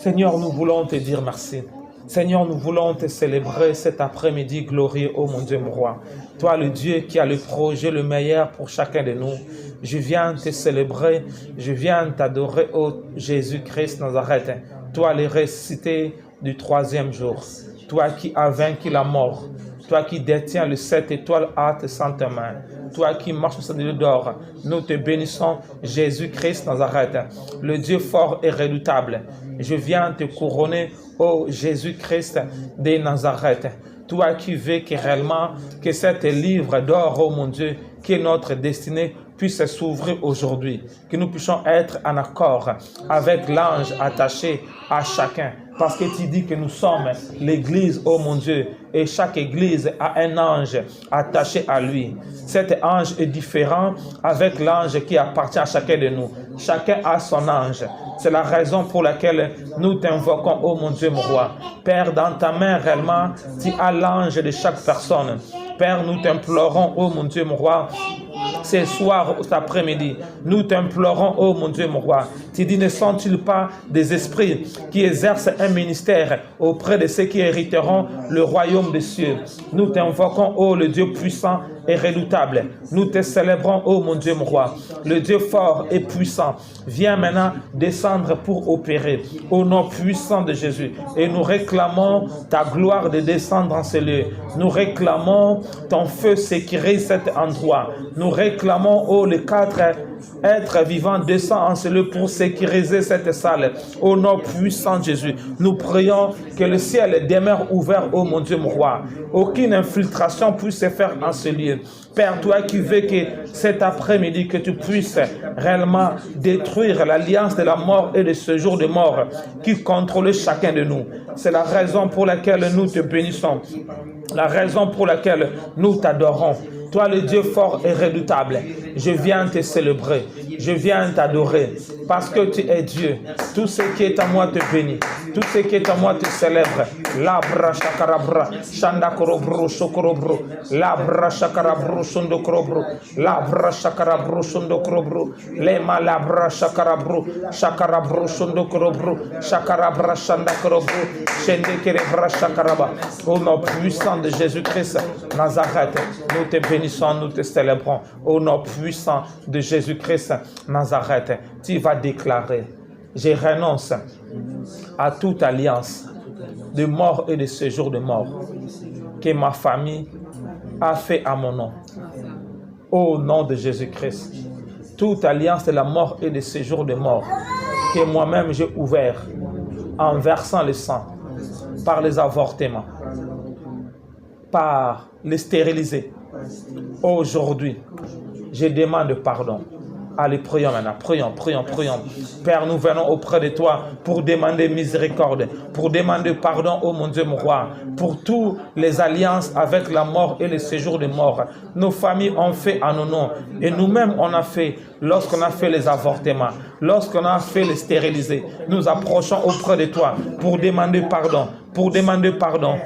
Seigneur, nous voulons te dire merci. Seigneur, nous voulons te célébrer cet après-midi glorieux, ô mon Dieu, mon roi. Toi, le Dieu qui a le projet le meilleur pour chacun de nous. Je viens te célébrer, je viens t'adorer, ô Jésus-Christ Nazareth. Toi, le ressuscité du troisième jour. Toi qui as vaincu la mort. Toi qui détiens le 7 étoiles à tes saintes mains. Toi qui marches sur le d'or. Nous te bénissons, Jésus-Christ Nazareth, le Dieu fort et redoutable. Je viens te couronner, ô Jésus-Christ de Nazareth. Toi qui veux que réellement, que cet livre d'or, ô mon Dieu, qui est notre destinée, puisse s'ouvrir aujourd'hui. Que nous puissions être en accord avec l'ange attaché à chacun. Parce que tu dis que nous sommes l'église, oh mon Dieu, et chaque église a un ange attaché à lui. Cet ange est différent avec l'ange qui appartient à chacun de nous. Chacun a son ange. C'est la raison pour laquelle nous t'invoquons, oh mon Dieu, mon roi. Père, dans ta main réellement, tu as l'ange de chaque personne. Père, nous t'implorons, oh mon Dieu, mon roi, ce soir, cet après-midi, nous t'implorons, oh mon Dieu, mon roi. Tu dis, ne sont-ils pas des esprits qui exercent un ministère auprès de ceux qui hériteront le royaume des cieux? Nous t'invoquons, oh le Dieu puissant et redoutable. Nous te célébrons, oh mon Dieu, mon roi. Le Dieu fort et puissant. Viens maintenant descendre pour opérer au nom puissant de Jésus. Et nous réclamons ta gloire de descendre en ce lieu. Nous réclamons ton feu sécurise cet endroit. Nous réclamons, oh, les 4 êtres vivants descendent en ce lieu pour sécuriser cette salle. Au nom puissant de Jésus, nous prions que le ciel demeure ouvert, oh mon Dieu, mon roi. Aucune infiltration puisse se faire en ce lieu. Père, toi qui veux que cet après-midi, que tu puisses réellement détruire l'alliance de la mort et de ce jour de mort qui contrôle chacun de nous. C'est la raison pour laquelle nous te bénissons. La raison pour laquelle nous t'adorons. Toi, le Dieu fort et redoutable, je viens te célébrer, je viens t'adorer, parce que tu es Dieu. Tout ce qui est à moi te bénit, tout ce qui est à moi te célèbre. Labra shakarabra, shanda korobro shokorobro, labra shakarabro shondo korobro, labra shakarabro shondo korobro, lema labra shakarabro, shakarabro shondo korobro, shakarabra shanda korobro, shende kerebra shakaraba. Au nom puissant de Jésus-Christ, Nazareth, nous te bénissons, nous te célébrons. Au nom puissant de Jésus-Christ, Nazareth, tu vas déclarer, je renonce à toute alliance de mort et de séjour de mort que ma famille a fait à mon nom. Au nom de Jésus-Christ, toute alliance de la mort et de séjour de mort que moi-même j'ai ouvert en versant le sang par les avortements, par les stériliser. Aujourd'hui, je demande pardon. Allez, prions maintenant. Prions. Père, nous venons auprès de toi pour demander miséricorde, pour demander pardon, oh mon Dieu, mon roi, pour toutes les alliances avec la mort et le séjour de mort. Nos familles ont fait à nos noms et nous-mêmes on a fait lorsqu'on a fait les avortements, lorsqu'on a fait les stériliser. Nous approchons auprès de toi pour demander pardon. Pour demander pardon.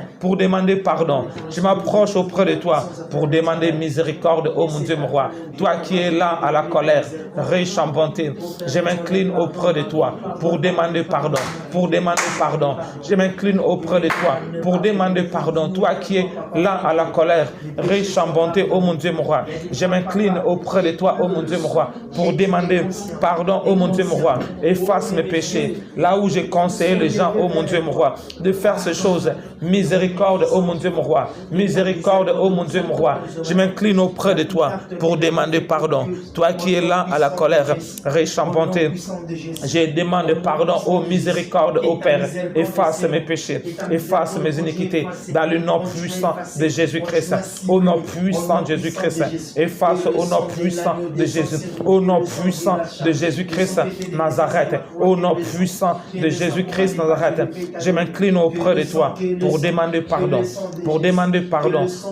Je m'approche auprès de toi pour demander miséricorde, oh mon Dieu, mon roi. Toi qui es là à la colère, riche en bonté, je m'incline auprès de toi pour demander pardon. Je m'incline auprès de toi pour demander pardon. Toi qui es là à la colère, riche en bonté, oh mon Dieu, mon roi. Je m'incline auprès de toi, oh mon Dieu, mon roi, pour demander pardon, oh mon Dieu, mon roi. Efface mes péchés. Là où j'ai conseillé les gens, oh mon Dieu, mon roi, de faire ces choses. Miséricorde, oh mon Dieu, mon roi. Miséricorde, oh mon Dieu, mon roi. Je m'incline auprès de toi pour demander pardon. Toi qui es là à la colère, riche en bonté, je demande pardon, oh miséricorde, oh Père. Efface mes péchés, efface mes iniquités dans le nom puissant de Jésus-Christ. Au nom puissant de Jésus-Christ. Efface au nom puissant de Jésus. Au nom puissant de Jésus-Christ Nazareth. Au nom puissant de Jésus-Christ Nazareth. Je m'incline auprès de toi pour demander pardon.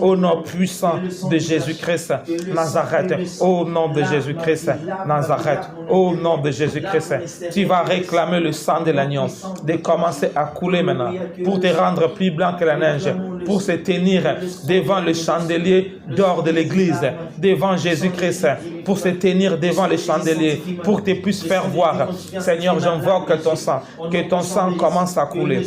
Au nom puissant de Jésus-Christ Nazareth. Au nom de Jésus-Christ Nazareth. Au nom de Jésus-Christ. Tu vas réclamer le sang de l'agneau de commencer à couler maintenant pour te rendre plus blanc que la neige, pour se tenir devant le chandelier d'or de l'église, devant Jésus-Christ, pour se tenir devant les chandeliers, pour que tu puisses faire voir. Seigneur, j'invoque que ton sang commence à couler,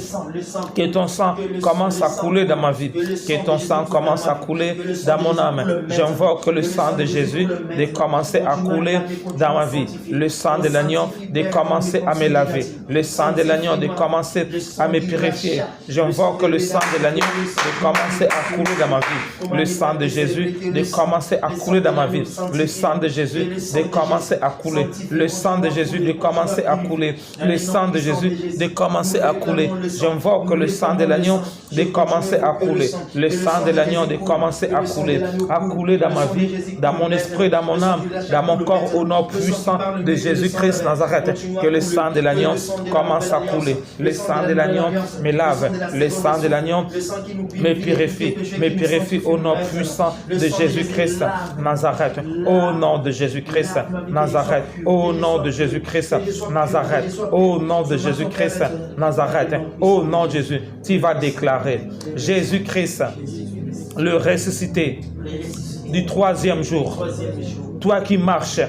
que ton sang commence à couler dans ma vie, que ton sang commence à couler dans mon âme. J'invoque le sang de Jésus de commencer à couler dans ma vie, le sang de l'agneau de commencer à me laver, le sang de l'agneau de commencer à me purifier. J'invoque le sang de l'agneau de commencer à couler dans ma vie, le sang de Jésus de commencer à couler dans ma vie, le sang de Jésus de commencer à couler, le sang de Jésus de commencer à couler, le sang de Jésus de commencer à couler. J'invoque le sang de l'agneau de commencer à couler, le sang de l'agneau de commencer à couler dans ma vie, dans mon esprit, dans mon âme, dans mon corps, au nom puissant de Jésus-Christ Nazareth. Que le sang de l'agneau commence à couler, le sang de l'agneau me lave, le sang de l'agneau me purifie au nom puissant de Jésus-Christ Nazareth, au nom de Jésus-Christ Nazareth, au nom de Jésus-Christ Nazareth, au nom de Jésus-Christ Nazareth, au nom de Jésus. Tu vas déclarer Jésus-Christ, le ressuscité du troisième jour, toi qui marches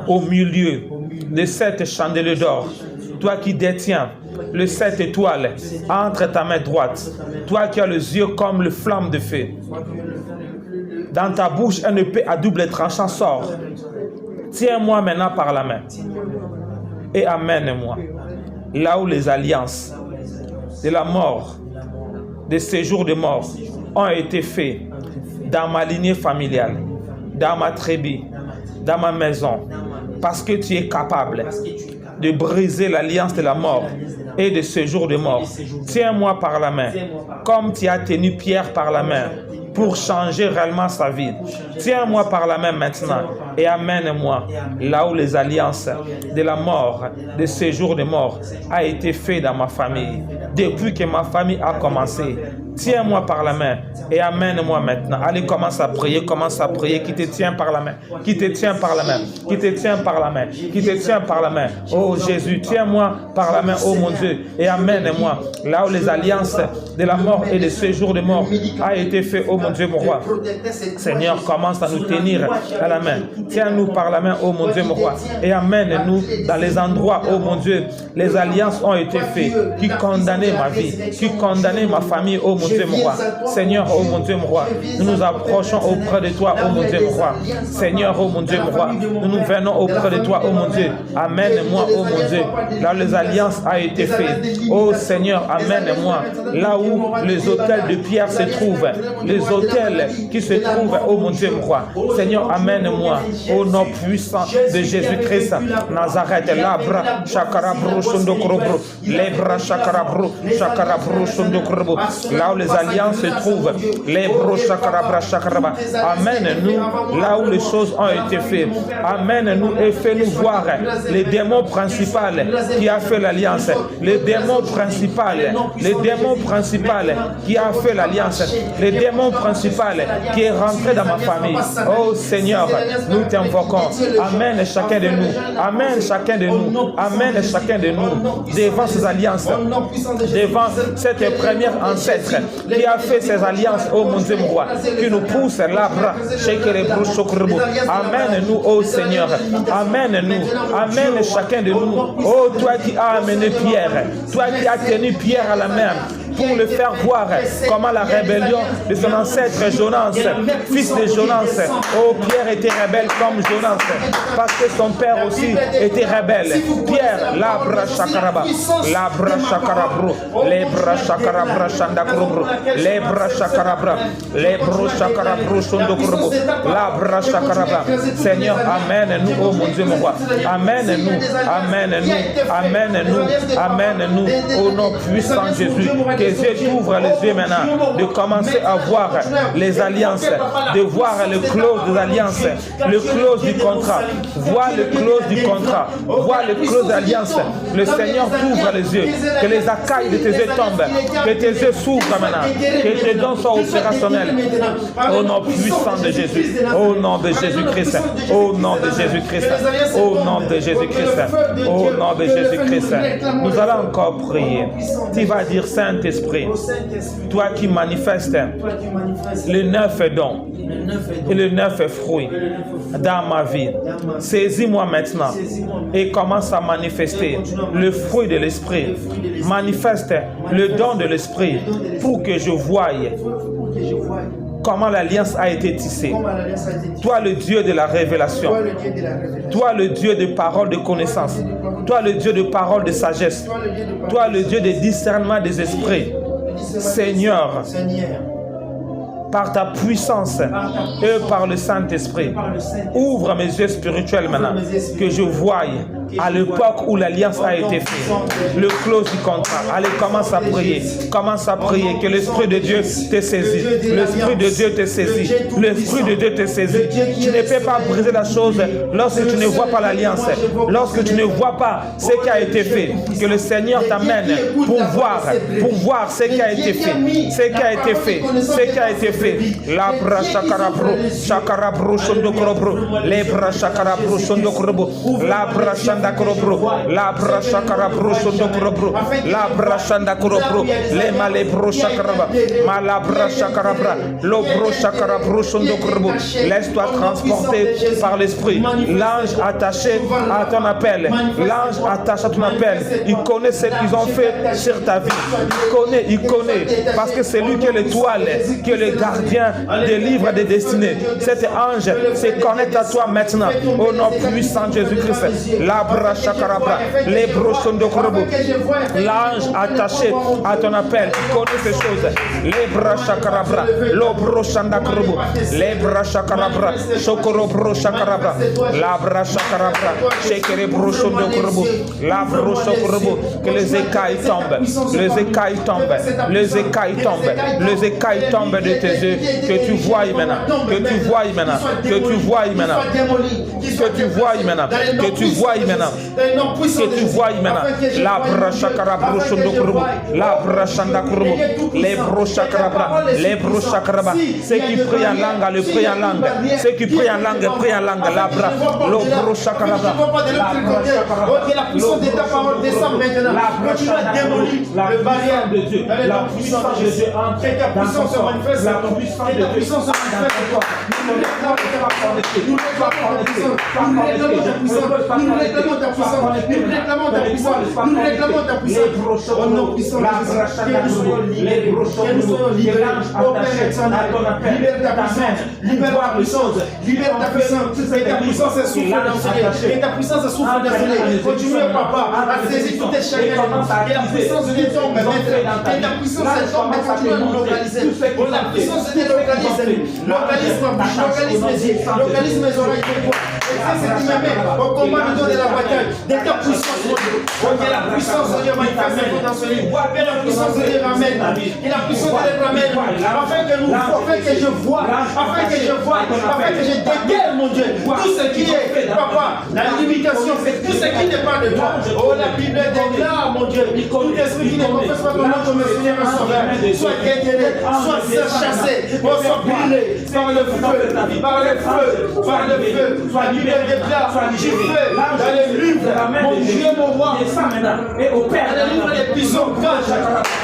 au milieu de cette chandelier d'or, toi qui détiens les 7 étoiles entre ta main droite, toi qui as les yeux comme le flamme de feu, dans ta bouche une épée à double tranchant sort. Tiens-moi maintenant par la main et amène-moi là où les alliances de la mort, des séjours de mort ont été faits dans ma lignée familiale, dans ma tribu, dans ma maison, parce que tu es capable de briser l'alliance de la mort et de séjours de mort. Tiens-moi par la main, comme tu as tenu Pierre par la main, pour changer réellement sa vie. Tiens-moi par la main maintenant et amène-moi là où les alliances de la mort, de séjours de mort, a été fait dans ma famille. Depuis que ma famille a commencé, tiens-moi par la main et amène-moi maintenant. Allez, commence à prier, qui te tient par la main, qui te tient par la main, qui te tient par la main, qui te tient par la main. Oh Jésus, tiens-moi par la main, oh mon Dieu, et amène-moi là où les alliances de la mort et des séjours de mort a été fait, oh mon Dieu, mon roi. Seigneur, commence à nous tenir à la main. Tiens-nous par la main, oh mon Dieu, mon roi, et amène-nous dans les endroits, oh mon Dieu, les alliances ont été faites, qui condamnaient ma vie, qui condamnaient ma famille, oh mon Dieu, mon roi. Seigneur, oh mon Dieu, mon roi, nous nous approchons auprès de toi, oh mon Dieu, mon roi. Seigneur, oh mon Dieu, mon roi, nous venons auprès de toi, oh mon Dieu. Amène-moi, oh mon Dieu, là où les alliances ont été faites. Oh Seigneur, amène-moi là où les autels de pierre se trouvent, les autels qui se trouvent, oh mon Dieu, mon roi. Seigneur, amène-moi au nom puissant de Jésus-Christ Nazareth. Labra, chakarabro, shondokrobo, lebra, chakarabro, shondokrobo. Là où les alliances se trouvent, lebro, chakarabra, chakaraba. Amène-nous là où les choses ont été faites. Amène-nous et fais-nous voir les démons principaux qui a fait l'alliance, les démons principaux, qui a fait l'alliance, les démons principaux qui est rentré dans ma famille. Oh Seigneur, nous t'invoquons. Amène chacun de nous. Amène chacun de nous. Amène chacun de nous devant ces alliances, devant cette première ancêtre qui a fait ces alliances, oh mon Dieu, mon roi, qui nous pousse là-bas. Amène-nous, oh Seigneur. Amène-nous. Amène chacun de nous. Oh, toi qui as amené Pierre, toi qui as tenu Pierre à la main, pour le faire voir comment la rébellion de son ancêtre Jonas, fils de Jonas, oh Pierre était rebelle comme Jonas, parce que son père aussi était rebelle. Pierre, labra chakaraba, labra chakarabro, lebra chakarabra chandakrobro, lebra chakarabra, lebro chakarabro chondokrobo, labra chakarabra. Seigneur, amène-nous, oh mon Dieu, mon roi, amène-nous, amène-nous, amène-nous, amène-nous, au nom puissant de Jésus. Que Dieu t'ouvre les yeux maintenant, de commencer à voir les alliances, de voir le clause des alliances, le clause du contrat, voir le clause du contrat, voir le clause d'alliance. Le Seigneur t'ouvre les yeux, que les écailles de tes yeux tombent, que tes yeux s'ouvrent maintenant, que tes dons soient opérationnels. Au nom puissant de Jésus, au nom de Jésus-Christ, au nom de Jésus-Christ, au nom de Jésus-Christ, au nom de Jésus-Christ. Nous allons encore prier. Tu vas dire Saint-Esprit, Saint-Esprit, toi qui manifestes le neuf don et le neuf fruit dans ma vie, saisis-moi maintenant et commence à manifester le fruit de l'Esprit. Manifeste le don de l'Esprit pour que je voie comment l'alliance a été tissée. Toi, le Dieu de la révélation. Toi, le Dieu de parole de connaissance. Toi, le Dieu de parole de sagesse. Toi, le Dieu de discernement des esprits. Seigneur, par ta puissance et par le Saint-Esprit, ouvre mes yeux spirituels maintenant, que je voie à l'époque où l'alliance a été faite, le close du contrat. Allez, commence à prier, que l'Esprit de Dieu te saisit, l'Esprit de Dieu te saisit, l'Esprit de Dieu te saisit. Tu ne peux pas briser la chose lorsque tu ne vois pas l'alliance, lorsque tu ne vois pas ce qui a été fait. Que le Seigneur t'amène pour voir ce qui a été fait, La bracha chakarabro shondokrobro, les bracha karabro shondokrobo, la bracha ndakrobro, la bracha karabro shondokrobo, la bracha ndakrobro, les malebro chakaraba, malabra chakarabra, l'obro chakarabro shondokrobo. Laisse-toi transporter par l'Esprit. L'ange attaché à ton appel, l'ange attaché à ton appel, il connaît ce qu'ils ont fait sur ta vie. Il connaît, parce que c'est lui qui est l'étoile, qui est le gardien des livres des destinées. Cet ange se connecte à toi maintenant au nom puissant de Jésus-Christ. L'abra chakarabra, les brochons de Korobo. L'ange attaché à ton appel, il connaît ces choses. Les bras chakarabra, l'obro chanda Korobo, les bras chakarabra, chokorobro chakarabra, l'abra chakarabra, chekere brochon de Korobo, la brochon Korobo, que les écailles tombent, les écailles tombent, les écailles tombent, les écailles tombent de tes yeux. Que tu voies maintenant, que tu voies maintenant, que tu voies maintenant, que tu voies maintenant, que tu voies maintenant, que tu voies maintenant. La brachakara brochondokrubu, la brachandakrubu, les brochakarabra, les brochakarabra. Ceux qui prient en langue, le prient en langue. Ceux qui prient en langue, prient en langue. La bra, le brochakarabra. La puissance de ta parole descend maintenant. Continue à démolir le barrière de Dieu. La puissance de Dieu entre. Que ta puissance se manifeste. La puissance de Dieu. Nous réclamons ta puissance. Au nom puissant de Jésus. Que nous soyons libérés. Libère ta puissance. Libère ta puissance. Libère ta puissance. Et ta puissance est souffle dans ce lieu. Et ta puissance est souffle dans ce lieu. Continue, papa, à saisir toutes tes chaînes. Et la puissance de Dieu tombe maintenant. Et ta puissance tombe et continue à nous localiser. La puissance de Dieu localise mes yeux, localise mes oreilles pour toi. Et si tu m'aimes, au combat de la bataille, de ta puissance, mon Dieu. Que la puissance de Dieu manifeste dans ce livre. Que la puissance de Dieu ramène. Que la puissance de Dieu ramène. Afin que je vois, afin que je déguerre, mon Dieu, tout ce qui est, papa, la limitation, c'est tout ce qui n'est pas de toi. Oh, la Bible déclare, mon Dieu, tout esprit qui ne confesse pas ton nom comme le Seigneur et Sauveur, soit dégueulé, soit chassé, soit brûlé par le feu, par le feu, par le feu. La Bible déclare, tu fais dans les livres, mon Dieu, mon roi, et au Père, dans les livres des puissants grands,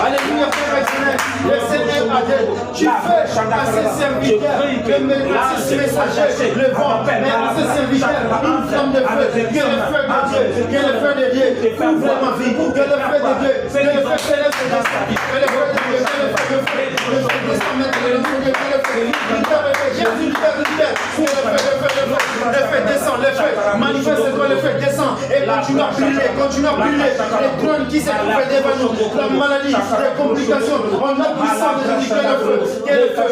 alléluia, Père éternel, le Seigneur a dit, tu fais à ses serviteurs, à ses messagers, le vent, mais à ses serviteurs, une flamme de feu, que le feu de Dieu, couvre ma vie, que le feu de Dieu, que le feu céleste de sa vie, que le feu de Dieu, que le feu descend maintenant, que le feu Jésus libère, le feu descend, le feu manifeste-toi, le feu descend et continue à brûler, les trônes qui se trouvent devant nous, la maladie, les complications, on a puissance de Jésus, que le feu,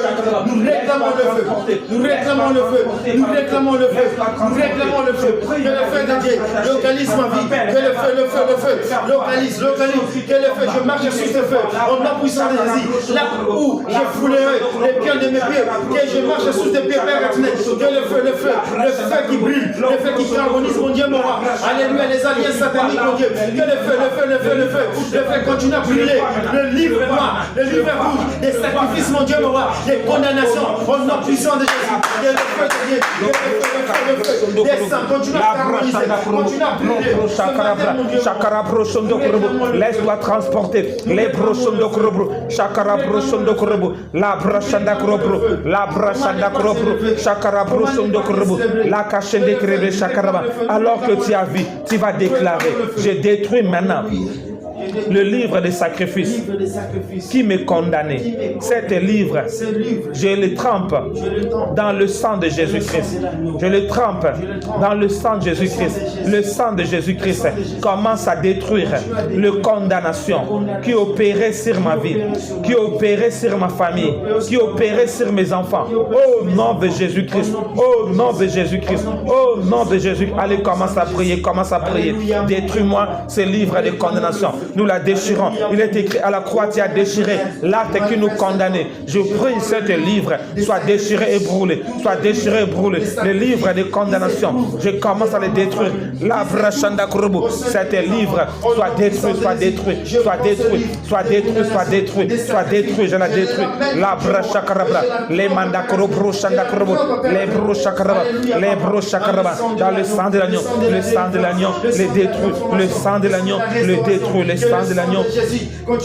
nous réclamons le feu, nous réclamons le feu, nous réclamons le feu, nous réclamons le feu, que le feu de Dieu localise ma vie, que le feu, localise, que le feu, je marche sur ce feu, on a puissance de Jésus, là où je foulerai les pieds de mes pieds, que je marche sous tes pieds, Père éternel, que le feu le feu qui brûle, le feu qui carbonise, mon Dieu, mon roi. Alléluia, les alliés sataniques, mon Dieu. Que le feu continue à brûler. Le livre noir, le livre rouge, des sacrifices, mon Dieu, mon roi, des condamnations, au nom puissant de Jésus. Que le feu de Dieu, le feu, descend, continue à carboniser, continue à brûler. Laisse-toi transporter. Les brochons de Korobro, Chakara brochon de Korobro, la brachanda Korobro, la brachanda Korobro, Chakara brochon de Korobro, la cachette de Krebe Chakaraba. Alors que tu as vu, tu vas déclarer, je détruis maintenant le livre des sacrifices qui me condamnait. Cet livre, je le trempe dans le sang de Jésus-Christ. Je le trempe dans le sang de Jésus-Christ. Le sang de Jésus-Christ commence à détruire le condamnation qui opérait sur ma vie, qui opérait sur ma famille, qui opérait sur mes enfants. Au nom de Jésus-Christ, au nom de Jésus-Christ, au nom de Jésus. Allez, commence à prier, commence à prier. Détruis-moi ce livre de condamnation. Nous la déchirons. Il est écrit à la croix, tu as déchiré l'acte qui nous condamnait. Je prie ce livre soit déchiré et brûlé. Soit déchiré et brûlé. Le livre de condamnation, je commence à le détruire. La brachanda krubu. Cet livre soit détruit, soit détruit, soit détruit, soit détruit, soit détruit, soit détruit. Je la détruis. La brachakarabra. Les mandakrobu, shandakrubu. Les brochakarabra. Les brochakarabra. Dans le sang de l'agneau. Le sang de l'agneau. Le détruit. Le sang de l'agneau. Le détruit. Le sang de l'agneau,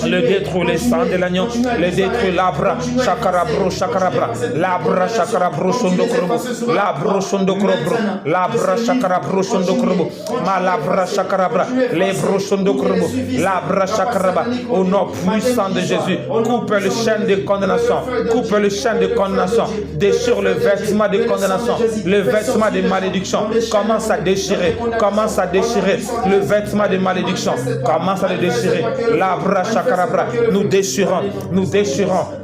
le détruit, le sang de l'agneau, le détruit, labra, chakarabro, chakarabra, labra, chakarabro, sondokrobo, labro, sondokrobo, labra, chakarabro, sondokrobo, malabra, chakarabra, lebro, sondokrobo, labra, chakaraba, au nom puissant de Jésus, coupe le chaîne de condamnation, coupe le chaîne de condamnation, déchire le vêtement de condamnation, le vêtement de malédiction, commence à déchirer le vêtement de malédiction, commence à le déchirer. Labra chakarabra. Nous déchirons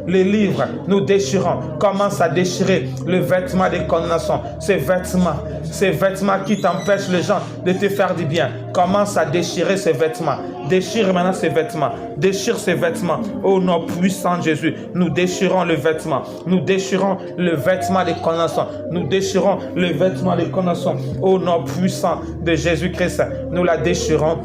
les livres, nous déchirons. Commence à déchirer le vêtement de condamnation. Ces vêtements qui t'empêchent les gens de te faire du bien. Commence à déchirer ces vêtements. Déchire maintenant ces vêtements. Déchire ces vêtements. Au nom puissant de Jésus, nous déchirons le vêtement. Nous déchirons le vêtement de condamnation. Nous déchirons le vêtement de condamnation. Au nom puissant de Jésus-Christ, nous la déchirons.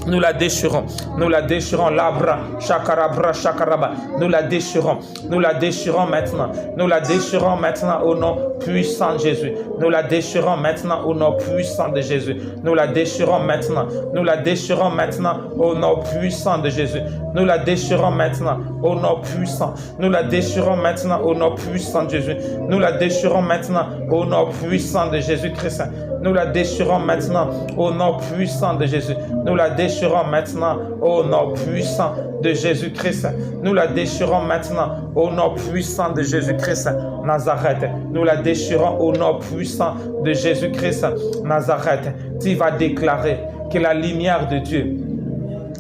Nous la déchirons, labra, chakarabra, chakaraba, nous la déchirons maintenant, nous la déchirons maintenant au nom puissant de Jésus, nous la déchirons maintenant au nom puissant de Jésus, nous la déchirons maintenant, nous la déchirons maintenant au nom puissant de Jésus, nous la déchirons maintenant au nom puissant, nous la déchirons maintenant au nom puissant de Jésus, nous la déchirons maintenant au nom puissant de Jésus-Christ, nous la déchirons maintenant au nom puissant de Jésus, nous la déchirons maintenant au nom puissant de Jésus-Christ. Nous la déchirons maintenant au nom puissant de Jésus-Christ. Nazareth. Nous la déchirons au nom puissant de Jésus-Christ. Nazareth. Tu vas déclarer que la lumière de Dieu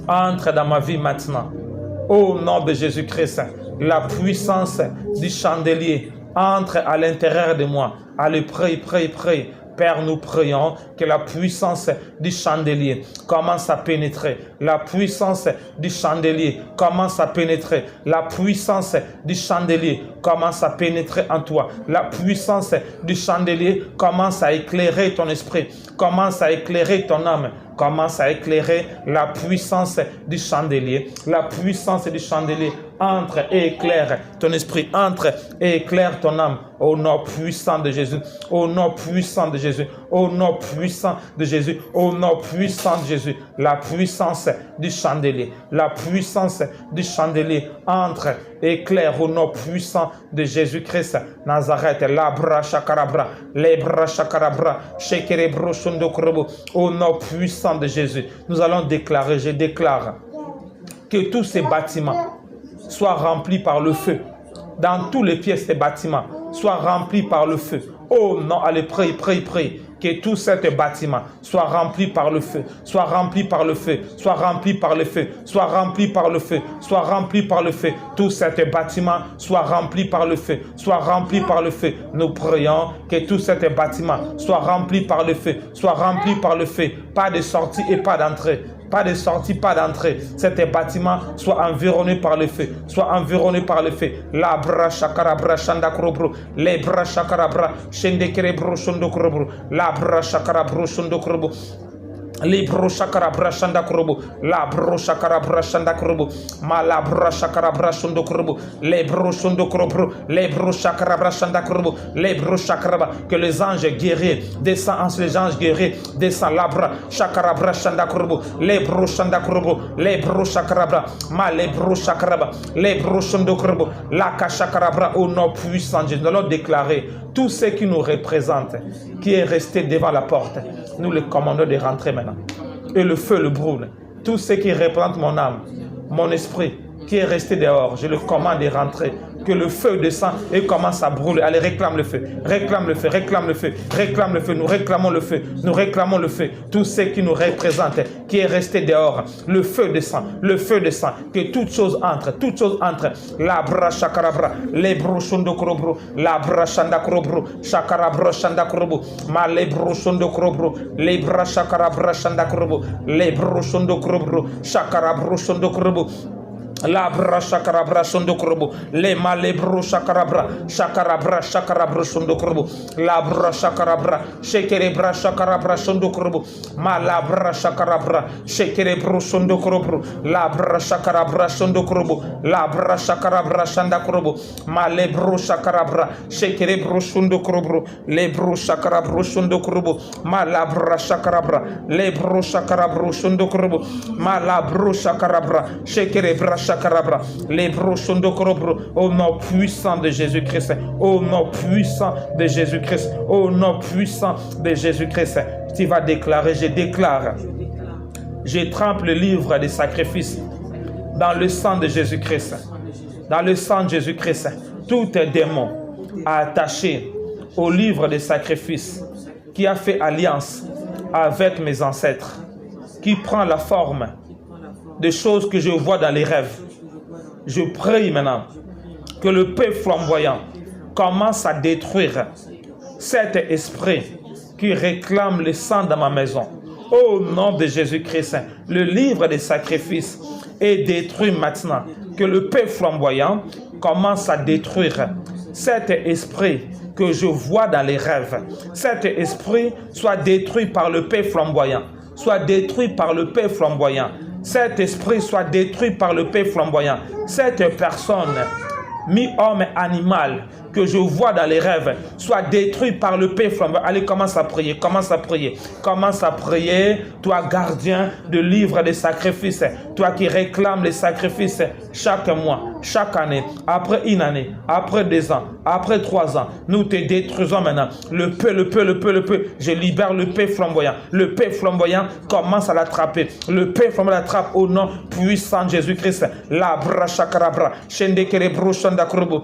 entre dans ma vie maintenant. Au nom de Jésus-Christ. La puissance du chandelier entre à l'intérieur de moi. Allez, prie. Père, nous prions que la puissance du chandelier commence à pénétrer. La puissance du chandelier commence à pénétrer. La puissance du chandelier commence à pénétrer en toi. La puissance du chandelier commence à éclairer ton esprit. Commence à éclairer ton âme. Commence à éclairer la puissance du chandelier. La puissance du chandelier entre et éclaire ton esprit. Entre et éclaire ton âme. Au nom puissant de Jésus. Au nom puissant de Jésus. Au nom puissant de Jésus. Au nom puissant de Jésus. La puissance du chandelier. La puissance du chandelier entre et éclaire au nom puissant de Jésus-Christ. Nazareth. Labra chakarabra. Lebra chakarabra. Shekerebro shondokrobo. Au nom puissant de Jésus. Nous allons déclarer, je déclare que tous ces bâtiments soient remplis par le feu. Dans tous les pièces des bâtiments soient remplis par le feu. Oh non, allez, prie. Que tout cet bâtiment soit rempli par le feu, soit rempli par le feu, soit rempli par le feu, soit rempli par le feu, soit rempli par le feu. Tout cet bâtiment soit rempli par le feu, soit rempli par le feu. Nous prions que tout cet bâtiment soit rempli par le feu, soit rempli par le feu. Pas de sortie et pas d'entrée. pas de sortie, pas d'entrée. Cet bâtiment soit environné par le feu, soit environné par le feu. La bra shakarabra shanda krobro, les bra shakarabra shende kerebro shondo krobro, la bra shakarabro shondo krobro. Libro shakarabra shanda krobo, labro shakarabra shanda krobo, malabra shakarabra shondo krobo, lebro shondo krobo, lebro shakarabra shanda krobo, lebro shakaraba, que les anges guerriers descendent, entre les anges guerriers descendent, labra shakarabra shanda krobo, lebro shanda krobo, lebro shakarabra, malebro shakaraba, lebro shondo krobo, la kashakarabra au nom puissant de Dieu. Nous allons déclarer tout ce qui nous représente, qui est resté devant la porte, nous le commandons de rentrer maintenant. Et le feu le brûle. Tout ce qui représente mon âme, mon esprit, qui est resté dehors, je le commande de rentrer. Que le feu descend et commence à brûler. Allez, réclame le feu, réclame le feu, réclame le feu, réclame le feu. Nous réclamons le feu, nous réclamons le feu. Tout ce qui nous représente, qui est resté dehors, le feu descend, le feu descend. Que toute chose entre, toute chose entre. La bra shakarabra, les brochondo krobro, la bra shanda krobro, shakarabra shanda krobro, ma les brochondo krobro, les bra shakarabra shanda krobro, les brochondo krobro, shakarabra shondo krobro. La bra shakarabra shondo krobo, le malebro shakarabra shondo krobo, la bra shakarabra shekerebra shakarabra shondo krobo, malabra shakarabra shekerebro shondo krobo, la bra shakarabra shondo krobo, la bra shakarabra shanda krobo, malebro shakarabra shekerebro shondo krobo, lebro shakarabro shondo krobo, malabra shakarabra lebro shakarabro shondo krobo, malabro shakarabra shekerebra shakarabra, les brochondo korobro, au nom puissant de Jésus-Christ, au nom puissant de Jésus-Christ, au nom puissant de Jésus-Christ. Tu vas déclarer, je déclare, je trempe le livre des sacrifices dans le sang de Jésus-Christ, dans le sang de Jésus-Christ. Tout démon attaché au livre des sacrifices qui a fait alliance avec mes ancêtres, qui prend la forme des choses que je vois dans les rêves. Je prie maintenant que le paix flamboyant commence à détruire cet esprit qui réclame le sang dans ma maison. Au nom de Jésus-Christ, le livre des sacrifices est détruit maintenant. Que le paix flamboyant commence à détruire cet esprit que je vois dans les rêves. Cet esprit soit détruit par le paix flamboyant. Soit détruit par le paix flamboyant. Cet esprit soit détruit par le paix flamboyant. Cette personne, mi-homme animal, que je vois dans les rêves, soit détruit par le paix flamboyant. Allez, commence à prier, commence à prier. Commence à prier, toi gardien de livre des sacrifices, toi qui réclames les sacrifices chaque mois, chaque année, après une année, après 2 ans, après 3 ans. Nous te détruisons maintenant. Le paix, le paix, le paix, le paix. Je libère le paix flamboyant. Le paix flamboyant commence à l'attraper. Le paix flamboyant l'attrape au nom puissant de Jésus-Christ. La bra shakarabra, shende kerebro shanda krobo.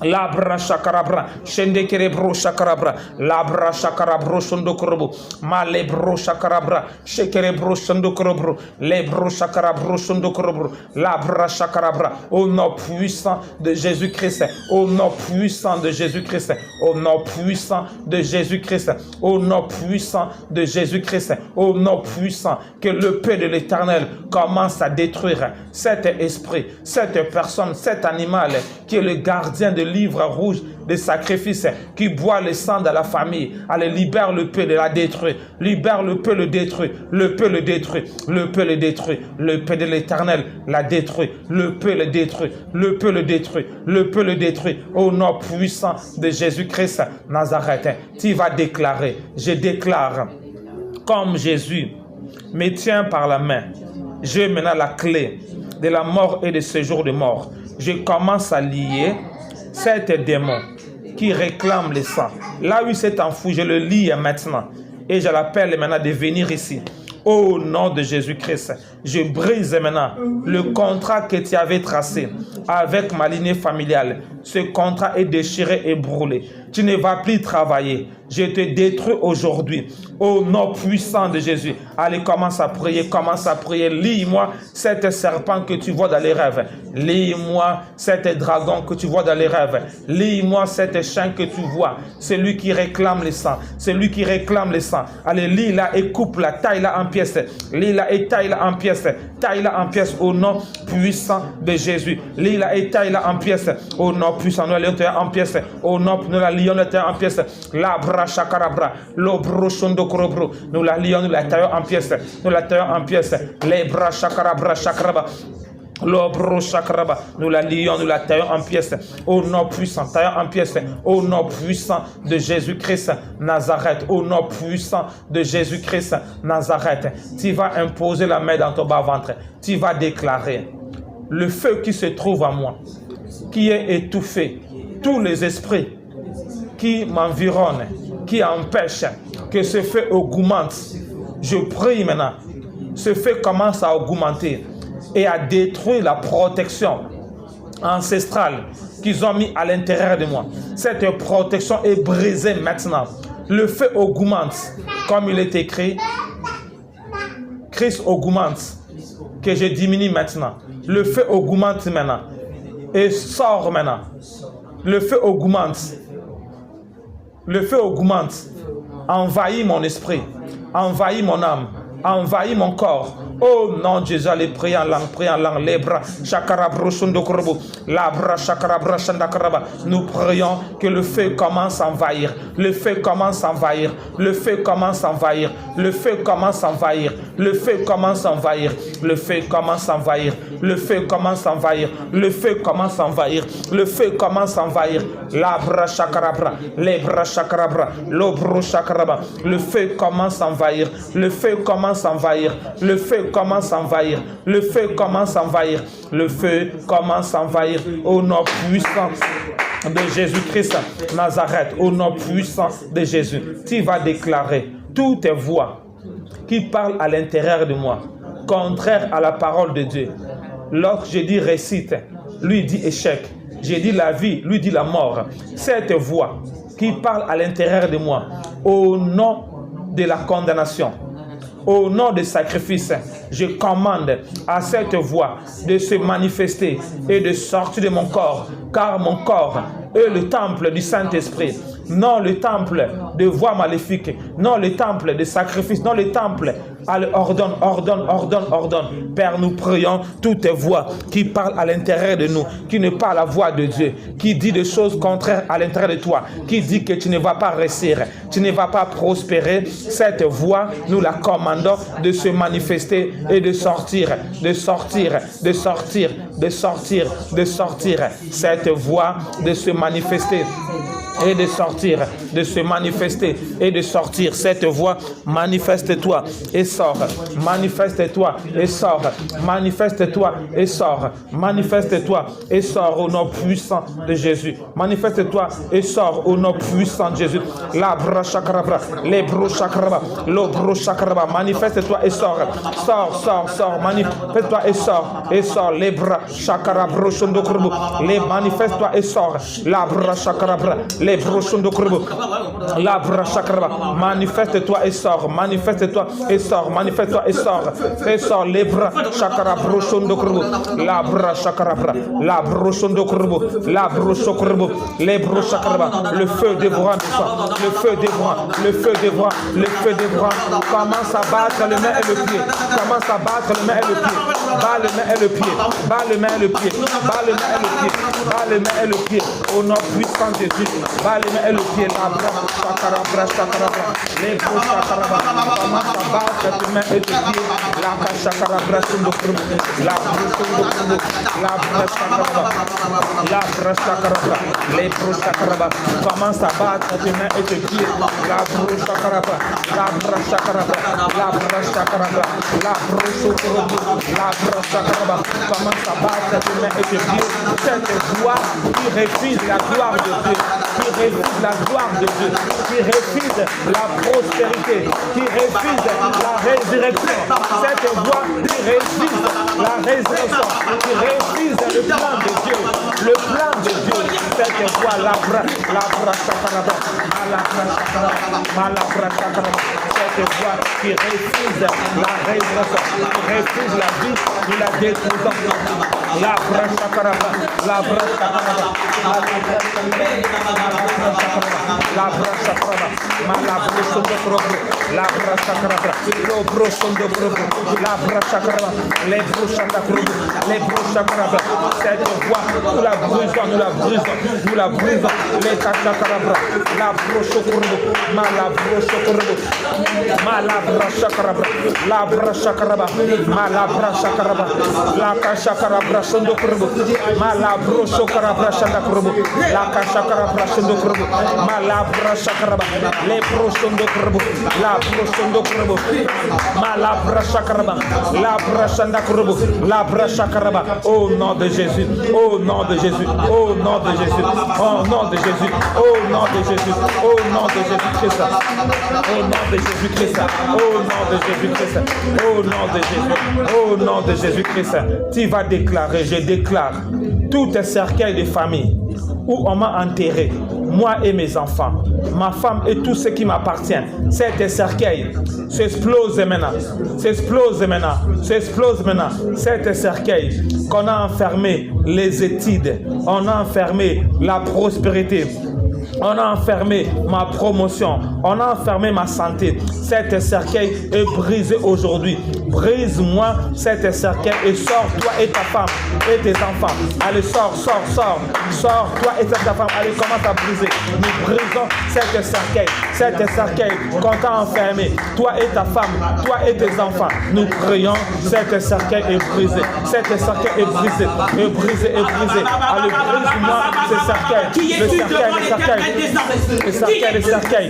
Labra shakarabra, shende kerebro shakarabra, labra shakarabro shondo krobo, malebro shakarabra, shekerebro shondo krobo, lebro shakarabro shondo krobo, labra shakarabra, au nom puissant de Jésus-Christ, au nom puissant de Jésus-Christ, au nom puissant de Jésus-Christ, au nom puissant de Jésus-Christ, au nom puissant, que le paix de l'Éternel commence à détruire cet esprit, cette personne, cet animal qui est le gardien de livre rouge des sacrifices, qui boit le sang de la famille. Allez, libère le peu de la détruire. Libère le peu, le détruit. Le peu le détruit. Le peu le détruit. Le peu de l'Éternel la détruit. Le peu le détruit. Le peu le détruit. Le peu le détruit. Au nom puissant de Jésus-Christ Nazareth, tu vas déclarer. Je déclare, comme Jésus me tient par la main, j'ai maintenant la clé de la mort et de ce jour de mort. Je commence à lier cet démon qui réclame le sang. Là où il s'est enfoui, je le lie maintenant. Et je l'appelle maintenant de venir ici. Au nom de Jésus-Christ, je brise maintenant le contrat que tu avais tracé avec ma lignée familiale. Ce contrat est déchiré et brûlé. Tu ne vas plus travailler. Je te détruis aujourd'hui. Au nom puissant de Jésus. Allez, commence à prier, commence à prier. Lis-moi cet serpent que tu vois dans les rêves. Lis-moi cet dragon que tu vois dans les rêves. Lis-moi cet chien que tu vois. Celui qui réclame le sang. Celui qui réclame le sang. Allez, lis-la et coupe-la, taille-la en pièces. Lis-la et taille-la en pièces. Taille-la en pièces au nom puissant de Jésus. Lis-la et taille-la en pièces. Au nom puissant, nous la lions en pièces. Au nom, nous la lions en pièces. La bra chakarabra. L'obro shondo korobro. Nous la lions, nous la taillons en pièces. Nous la taillons en pièces. Les bras chakarabra chakaraba. L'obro chakraba, nous la lions, nous la taillons en pièces. Au nom puissant, taillons en pièces. Au nom puissant de Jésus-Christ Nazareth. Au nom puissant de Jésus-Christ Nazareth. Tu vas imposer la main dans ton bas-ventre. Tu vas déclarer le feu qui se trouve en moi, qui est étouffé, tous les esprits qui m'environnent, qui empêchent que ce feu augmente. Je prie maintenant. Ce feu commence à augmenter et à détruire la protection ancestrale qu'ils ont mis à l'intérieur de moi. Cette protection est brisée maintenant. Le feu augmente, comme il est écrit. Christ augmente, que je diminue maintenant. Le feu augmente maintenant et sort maintenant. Le feu augmente. Le feu augmente. Envahit mon esprit, envahit mon âme, envahit mon corps. Oh non, Jésus, allez prier en langue, les bras, chakarabro, shondokorobo, la bras, chakarabra, chandakaraba. Nous prions que le feu commence à envahir, le feu commence à envahir, le feu commence à envahir, le feu commence à envahir, le feu commence à envahir, le feu commence à envahir, le feu commence à envahir, le feu commence à envahir, le feu commence à envahir, la bras, chakarabra, les bras, chakarabra, l'obro, chakaraba. Le feu commence à envahir, le feu commence à envahir, le feu commence à envahir, le feu commence à envahir, le feu commence à envahir au nom puissant de Jésus-Christ Nazareth, au nom puissant de Jésus. Tu vas déclarer toutes voix qui parlent à l'intérieur de moi, contraire à la parole de Dieu. Lorsque je dis récite, lui dit échec. J'ai dit la vie, lui dit la mort. Cette voix qui parle à l'intérieur de moi, au nom de la condamnation, au nom du sacrifice, je commande à cette voix de se manifester et de sortir de mon corps, car mon corps est le temple du Saint-Esprit, non le temple de voix maléfiques, non le temple de sacrifice, non le temple. Allez, ordonne. Père, nous prions toutes voix qui parlent à l'intérieur de nous, qui ne parlent la voix de Dieu, qui dit des choses contraires à l'intérieur de toi, qui dit que tu ne vas pas réussir, tu ne vas pas prospérer. Cette voix, nous la commandons de se manifester et de sortir. Cette voix de se manifester et de sortir, de se manifester et de sortir. Cette voix, manifeste-toi et sors, manifeste-toi et sors, manifeste-toi et sors, manifeste-toi et sors au nom puissant de Jésus. Manifeste-toi et sors au nom puissant de Jésus. La bra chakrabra, les bro chakraba, le bro chakraba, manifeste-toi et sors, sors, manifeste-toi et sors, les bras chakrabro shondokrubu, les manifeste-toi et sors, la bra chakrabra, les brochons de Krubo, la brachakraba, manifeste-toi et sors, manifeste-toi et sors, manifeste-toi et sors, les bras chakra brochon de Krubo, la brachakrabra, la brochon de Krubo, la brochon Krubo, les brochakraba, le feu dévorant du sang, le feu dévorant, le feu dévorant, le feu dévorant, commence à battre le main et le pied, commence à battre le main et le pied, bat le main et le pied, bat le main et le pied, bat le main et le pied, bat le main et le pied, au nom puissant de Jésus. Va les mains et le pied, la bras, chakarabra, les bros chakarabra, commence à battre tes mains et tes pieds, la chakarabra, la bras chakarabra, les bros chakarabra, commence à battre tes mains et tes pieds, la bros chakarabra, la bras chakarabra, la bras chakarabra, la bros chakarabra, la bras chakarabra, commence à battre tes mains et tes pieds, cette voix qui refuse la gloire de Dieu, qui refuse la gloire de Dieu, qui refuse la prospérité, qui refuse la résurrection. Cette voix qui refuse la résurrection, qui refuse le plan de Dieu. Le plan de Dieu, cette voix, labra chakaraba, malabra chakaraba, cette voix qui refuse la résurrection, qui refuse la vie, nous la détruisons. Labra chakaraba, labra chakaraba, labra chakaraba, malabra chakaraba, labra chakaraba, lobro sondo probo, labra chakaraba, les brochants d'acrobo, les brochants chakaraba, cette voix, nous la brisons, nous la brisons, nous la brisons, les chakaraba, la broche corbo, malabro chocorbo, malabra chakaraba, labra chakaraba, malabra chakaraba, la chakaraba sondo corbo, malabro chocarabra chanda corbo, la chakaraba sondo corbo, malabra chakaraba, les brochons de corbo, la brochon de corbo, malabra chakaraba, la brachanda corbo, la brachakaraba, au nom de Jésus, au nom de Jésus, au nom de Jésus, au nom de Jésus, au nom de Jésus, au nom de Jésus-Christ, au nom de Jésus-Christ, au nom de Jésus-Christ, au nom de Jésus, au nom de Jésus-Christ, tu vas déclarer, je déclare, tout cercueil de famille où on m'a enterré, moi et mes enfants, ma femme et tout ce qui m'appartient, cet cercueil s'explose maintenant, s'explose maintenant, s'explose maintenant, cet cercueil qu'on a enfermé les études, on a enfermé la prospérité, on a enfermé ma promotion, on a enfermé ma santé. Cet cercueil est brisé aujourd'hui. Brise-moi cet cercueil et sors toi et ta femme et tes enfants. Allez, sors, sors, sors. Sors toi et ta femme. Allez, commence à briser. Nous brisons cet cercueil qu'on t'a enfermé. Toi et ta femme, toi et tes enfants. Nous prions, cet cercueil est brisé. Cet cercueil est brisé, est brisé, est brisé. Allez, brise-moi ce cercueil. Le cercueil, le cercueil. Le cercueil,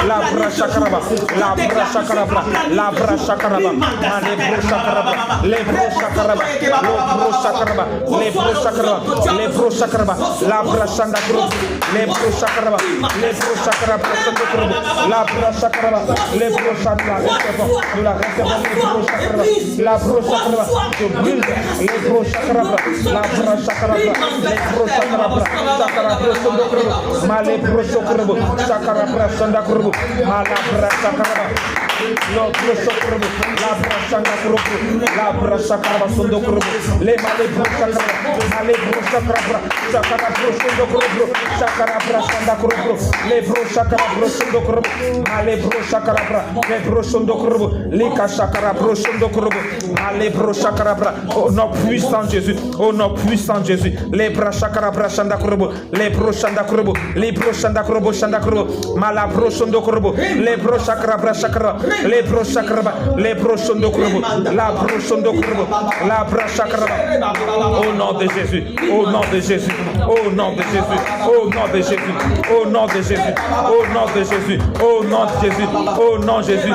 la brachakaraba, la brachakaraba, la brachakaraba, les brochakaraba, les brochakaraba, les brochakaraba, la brachanda groupe, les brochakaraba, les brochakaraba, la brachakaraba, les brochakaraba, nous la recevons, la brochakaraba, je brise les brochakaraba, la brachakaraba, les brochakaraba, chakaraba, Male broso kurbu, sakara brasanda kurbu, mala brasakaraba, lo broso kurbu, la brasanda kurbu, la brasakaraba sundo kurbu, le male brasakaraba, male brasakaraba, sakara brosundo kurbu, sakara brasanda kurbu, le brosakara brosundo kurbu, male brosakaraba, le brosundo kurbu, le kasakara brosundo kurbu, male brosakaraba, au nom puissant Jésus, au nom puissant Jésus, les brasakara brasanda kurbu, les brosanda kurbu, Libro Shandakrobo Shandakro, Malabro Sondokrobo, Lebro Shakrabra Shakra, Lebro Shakraba, Lebro Sondokrobo, Labro Sondokrobo, Labra Shakraba. Au nom de Jésus, au nom de Jésus, au nom de Jésus, au nom de Jésus, au nom de Jésus, au nom de Jésus, au nom de Jésus, au nom de Jésus,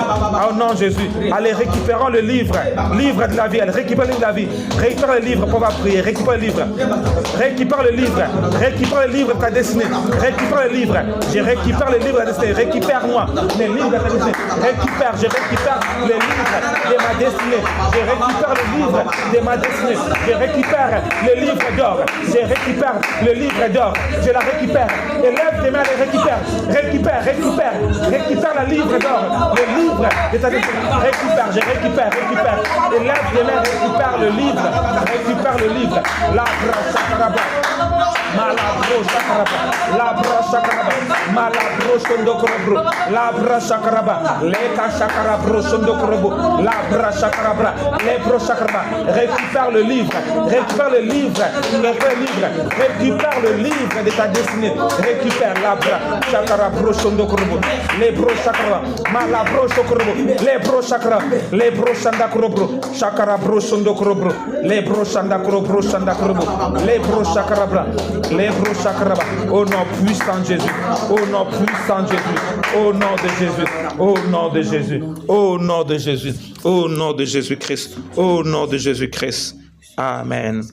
au nom de Jésus. Allez, récupérons le livre de la vie, allez, récupère le livre de la vie, récupère le livre pour prier, récupère le livre, récupère le livre, récupère le livre de ta destinée. Récupère le livre, je récupère le livre de la destinée, récupère-moi les livres de ta destinée, je récupère les livres de ma destinée, je récupère le livre de ma destinée, je récupère le livre d'or, je récupère le livre d'or, je la récupère, et lève tes mains, récupère le livre d'or, le livre de ta destinée, je récupère, et lève tes mains, récupère le livre, la brachakaraba, malabro shakaraba, la brachakaraba, malabro sondokrobo, la brachakaraba, leka shakarabro sondokrobo, la brachakaraba, les brochakaraba, récupère le livre, récupère le livre de ta destinée, récupère la brachakarabro sondokrobo, les brochakaraba, malabro sondokrobo, les brochakaraba, les brochandakrobo, shakarabro sondokrobo, les brochandakrobo, les brochakaraba, les brochakaraba, au nom puissant de Jésus, au nom puissant de Jésus, au nom de Jésus, au nom de Jésus, au nom de Jésus, au nom de Jésus-Christ, au nom de Jésus-Christ. Amen.